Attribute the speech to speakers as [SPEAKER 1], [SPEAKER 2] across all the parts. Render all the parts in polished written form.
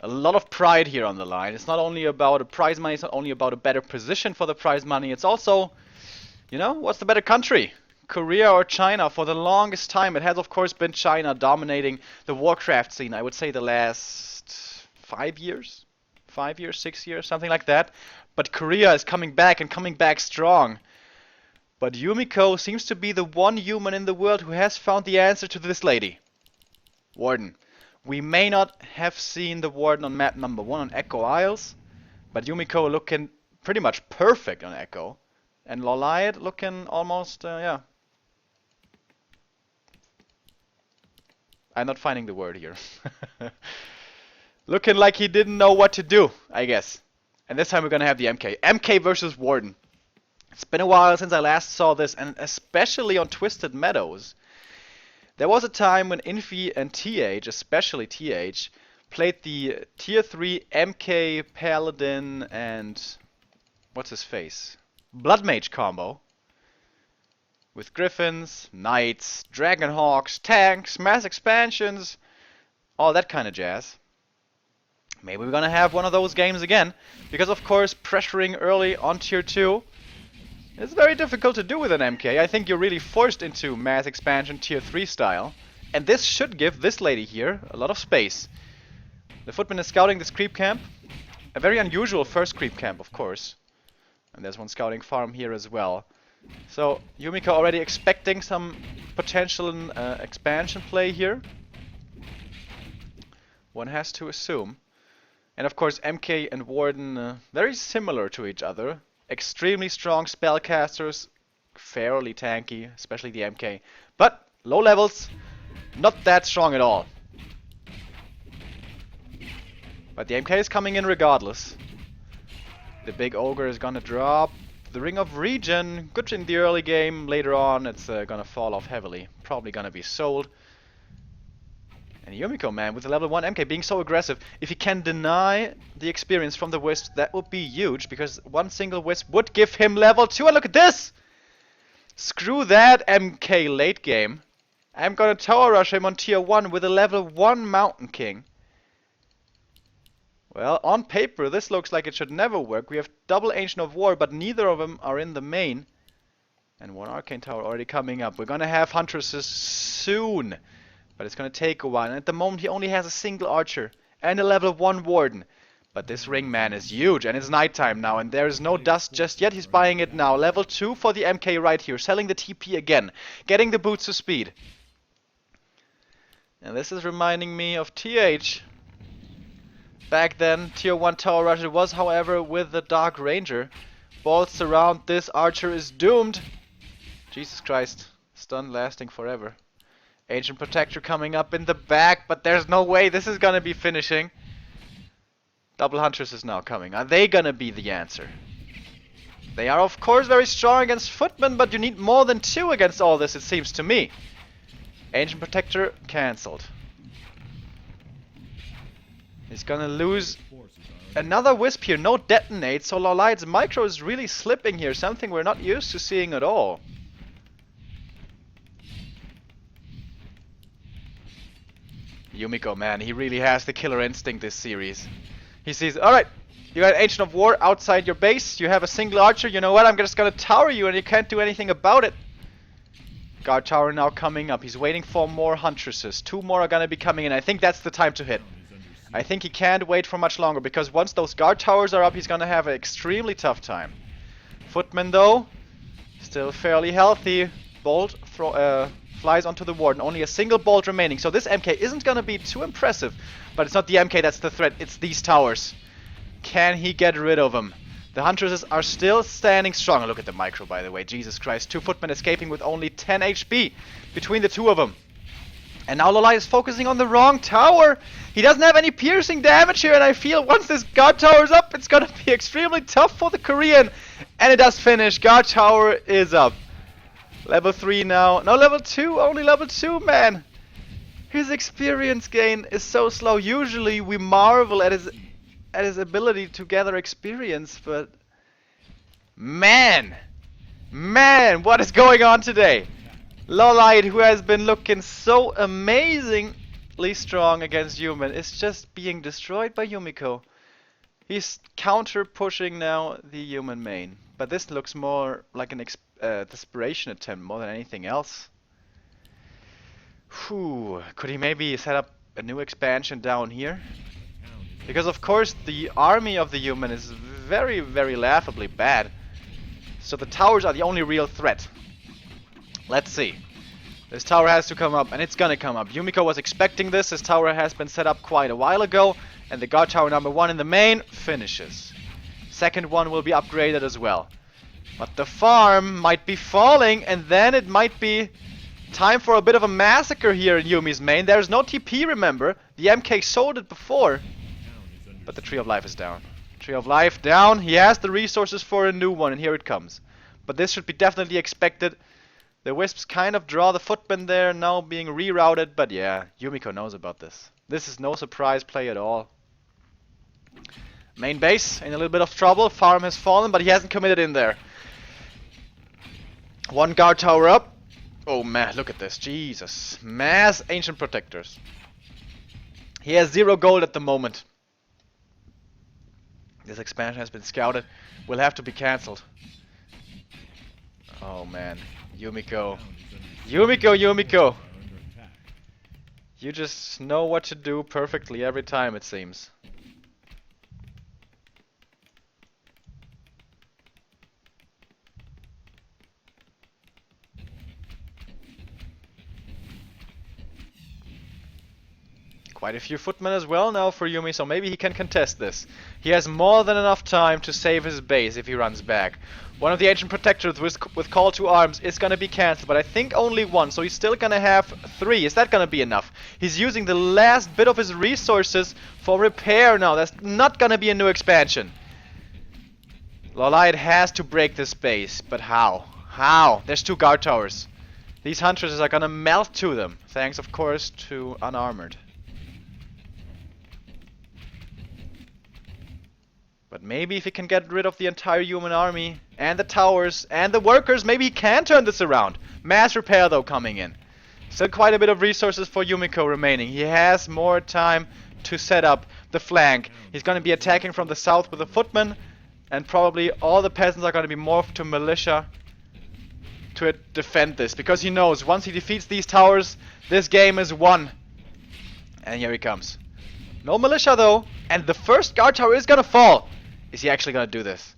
[SPEAKER 1] A lot of pride here on the line. It's not only about a prize money, it's not only about a better position for the prize money, it's also, you know, what's the better country? Korea or China? For the longest time, it has of course been China dominating the Warcraft scene. I would say the last 5 years? 5 years, 6 years, something like that. But Korea is coming back and coming back strong. But Yumiko seems to be the one human in the world who has found the answer to this lady. Warden. We may not have seen the Warden on map number 1 on Echo Isles, but Yumiko looking pretty much perfect on Echo. And LawLiet looking almost, yeah. I'm not finding the word here. Looking like he didn't know what to do, I guess. And this time we're gonna have the MK. MK versus Warden. It's been a while since I last saw this, and especially on Twisted Meadows. There was a time when Infi and TH, especially TH, played the Tier 3 MK Paladin and what's his face? Blood Mage combo. With Griffins, Knights, Dragonhawks, tanks, mass expansions, all that kind of jazz. Maybe we're gonna have one of those games again, because of course pressuring early on Tier 2 is very difficult to do with an MK. I think you're really forced into mass expansion Tier 3 style, and this should give this lady here a lot of space. The Footman is scouting this creep camp, a very unusual first creep camp of course, and there's one scouting farm here as well. So Yumiko already expecting some potential expansion play here. One has to assume. And of course MK and Warden very similar to each other. Extremely strong spellcasters, fairly tanky, especially the MK. But low levels, not that strong at all. But the MK is coming in regardless. The big ogre is gonna drop the Ring of Regen. Good in the early game. Later on it's gonna fall off heavily. Probably gonna be sold. And Yumiko, man, with the level 1 MK being so aggressive, if he can deny the experience from the Wisp, that would be huge, because one single Wisp would give him level 2, and look at this! Screw that MK late game. I'm gonna tower rush him on Tier 1 with a level 1 Mountain King. Well, on paper, this looks like it should never work. We have double Ancient of War, but neither of them are in the main. And one Arcane Tower already coming up. We're gonna have Huntresses soon. But it's gonna take a while, and at the moment he only has a single archer and a level 1 warden. But this ring, man, is huge, and it's nighttime now, and there is no dust just yet. He's buying it now. Level 2 for the MK right here, selling the TP again, getting the boots of speed. And this is reminding me of TH. Back then, Tier 1 Tower Rush it was, however, with the Dark Ranger. Balls surround, this archer is doomed. Jesus Christ, stun lasting forever. Ancient Protector coming up in the back, but there's no way this is gonna be finishing. Double Huntress is now coming. Are they gonna be the answer? They are of course very strong against Footmen, but you need more than 2 against all this, it seems to me. Ancient Protector cancelled. He's gonna lose another Wisp here, no detonate, so LawLiet's micro is really slipping here, something we're not used to seeing at all. Yumiko, man, he really has the killer instinct this series. He sees, alright, you got an Ancient of War outside your base, you have a single archer, you know what, I'm just gonna tower you and you can't do anything about it. Guard tower now coming up, he's waiting for more Huntresses. 2 more are gonna be coming in, I think that's the time to hit. I think he can't wait for much longer, because once those guard towers are up, he's gonna have an extremely tough time. Footman though, still fairly healthy. Bolt flies onto the Warden, only a single bolt remaining, so this MK isn't gonna be too impressive, but it's not the MK that's the threat, it's these towers. Can he get rid of them? The Huntresses are still standing strong. Look at the micro, by the way, Jesus Christ, 2 Footmen escaping with only 10 HP between the 2 of them. And now LawLiet is focusing on the wrong tower. He doesn't have any piercing damage here, and I feel once this guard tower is up, it's gonna be extremely tough for the Korean. And it does finish, guard tower is up. Level 3 now. No, level 2. Only level 2, man. His experience gain is so slow. Usually we marvel at his ability to gather experience, but man, what is going on today? LawLiet, who has been looking so amazing stupidly strong against human is just being destroyed by Yumiko. He's counter pushing now the human main. But this looks more like an desperation attempt more than anything else. Whew. Could he maybe set up a new expansion down here? Because of course the army of the human is very, very laughably bad. So the towers are the only real threat. Let's see. This tower has to come up, and it's gonna come up. Yumiko was expecting this. This tower has been set up quite a while ago, and the guard tower number 1 in the main finishes. Second one will be upgraded as well. But the farm might be falling, and then it might be time for a bit of a massacre here in Yumi's main. There's no TP, remember. The MK sold it before. But the Tree of Life is down. Tree of Life down. He has the resources for a new one, and here it comes. But this should be definitely expected. The Wisps kind of draw the footman there, now being rerouted, but yeah, Yumiko knows about this. This is no surprise play at all. Main base in a little bit of trouble. Farm has fallen, but he hasn't committed in there. One guard tower up. Oh man, look at this. Jesus. Mass Ancient Protectors. He has 0 gold at the moment. This expansion has been scouted. Will have to be cancelled. Oh man. Yumiko. Yumiko, Yumiko. You just know what to do perfectly every time, it seems. Quite a few footmen as well now for Yumi, so maybe he can contest this. He has more than enough time to save his base if he runs back. One of the Ancient Protectors with Call to Arms is gonna be cancelled, but I think only 1, so he's still gonna have 3. Is that gonna be enough? He's using the last bit of his resources for repair now. That's not gonna be a new expansion. LawLiet has to break this base, but how? How? There's 2 guard towers. These huntresses are gonna melt to them, thanks of course to Unarmored. But maybe if he can get rid of the entire human army, and the towers, and the workers, maybe he can turn this around. Mass repair though coming in. Still quite a bit of resources for Yumiko remaining. He has more time to set up the flank. He's going to be attacking from the south with a footman, and probably all the peasants are going to be morphed to militia to defend this. Because he knows once he defeats these towers, this game is won. And here he comes. No militia though, and the first guard tower is going to fall. Is he actually going to do this?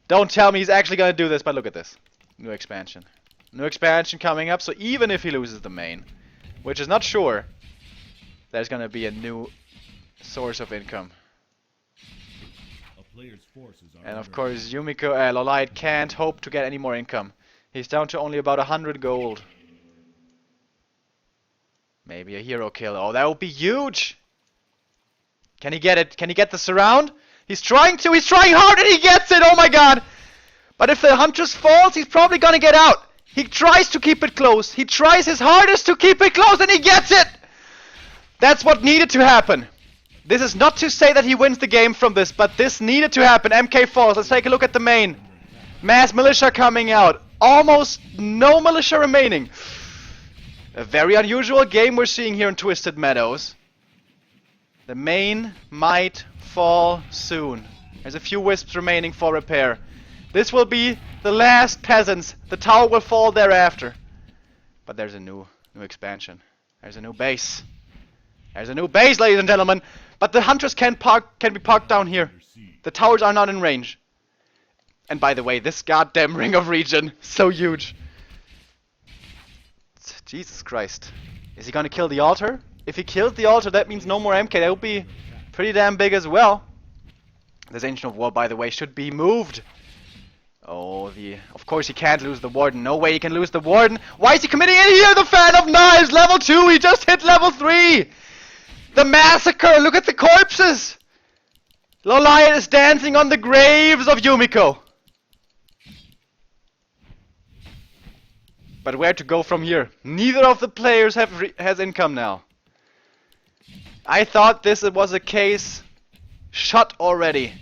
[SPEAKER 1] Don't tell me he's actually going to do this, but look at this. New expansion. New expansion coming up, so even if he loses the main, which is not sure, there's going to be a new source of income. And of course, Yumiko, LawLiet can't hope to get any more income. He's down to only about 100 gold. Maybe a hero kill. Oh, that would be huge! Can he get it? Can he get the surround? He's trying to. He's trying hard and he gets it. Oh my god. But if the Huntress falls, he's probably gonna get out. He tries to keep it close. He tries his hardest to keep it close and he gets it. That's what needed to happen. This is not to say that he wins the game from this, but this needed to happen. MK falls. Let's take a look at the main. Mass militia coming out. Almost no militia remaining. A very unusual game we're seeing here in Twisted Meadows. The main might fall soon. There's a few wisps remaining for repair. This will be the last peasants. The tower will fall thereafter. But there's a new expansion. There's a new base. There's a new base, ladies and gentlemen. But the Huntress can be parked down here. The towers are not in range. And by the way, this goddamn ring of regen, so huge. Jesus Christ. Is he gonna kill the altar? If he kills the altar, that means no more MK. That would be pretty damn big as well. This Ancient of War, by the way, should be moved. Oh, of course he can't lose the Warden. No way he can lose the Warden. Why is he committing in here? The Fan of Knives, level 2. He just hit level 3. The massacre. Look at the corpses. LawLiet is dancing on the graves of Yumiko. But where to go from here? Neither of the players has income now. I thought this was a case shut already.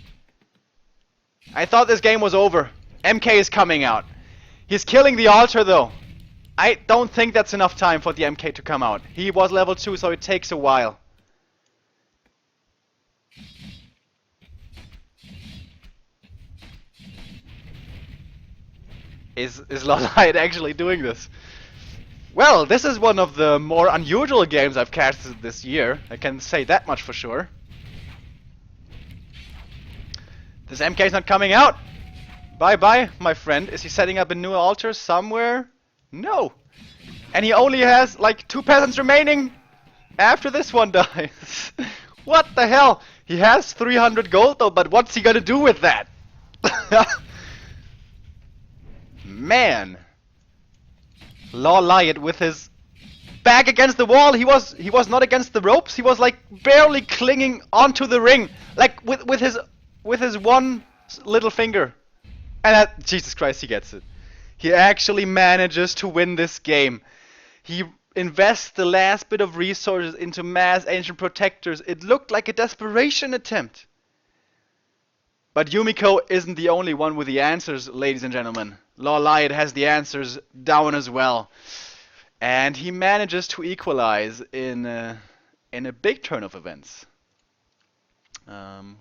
[SPEAKER 1] I thought this game was over. MK is coming out. He's killing the altar though. I don't think that's enough time for the MK to come out. He was level 2, so it takes a while. Is LawLiet actually doing this? Well, this is one of the more unusual games I've casted this year. I can say that much for sure. This MK is not coming out. Bye bye, my friend. Is he setting up a new altar somewhere? No. And he only has like 2 peasants remaining after this one dies. What the hell? He has 300 gold though, but what's he gonna do with that? Man. LawLiet with his back against the wall. He was not against the ropes. He was like barely clinging onto the ring, like with his one little finger. And Jesus Christ, he gets it. He actually manages to win this game. He invests the last bit of resources into mass ancient protectors. It looked like a desperation attempt. But Yumiko isn't the only one with the answers, ladies and gentlemen. LawLiet has the answers down as well. And he manages to equalize in a big turn of events.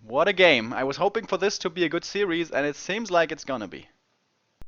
[SPEAKER 1] What a game. I was hoping for this to be a good series, and it seems like it's gonna be.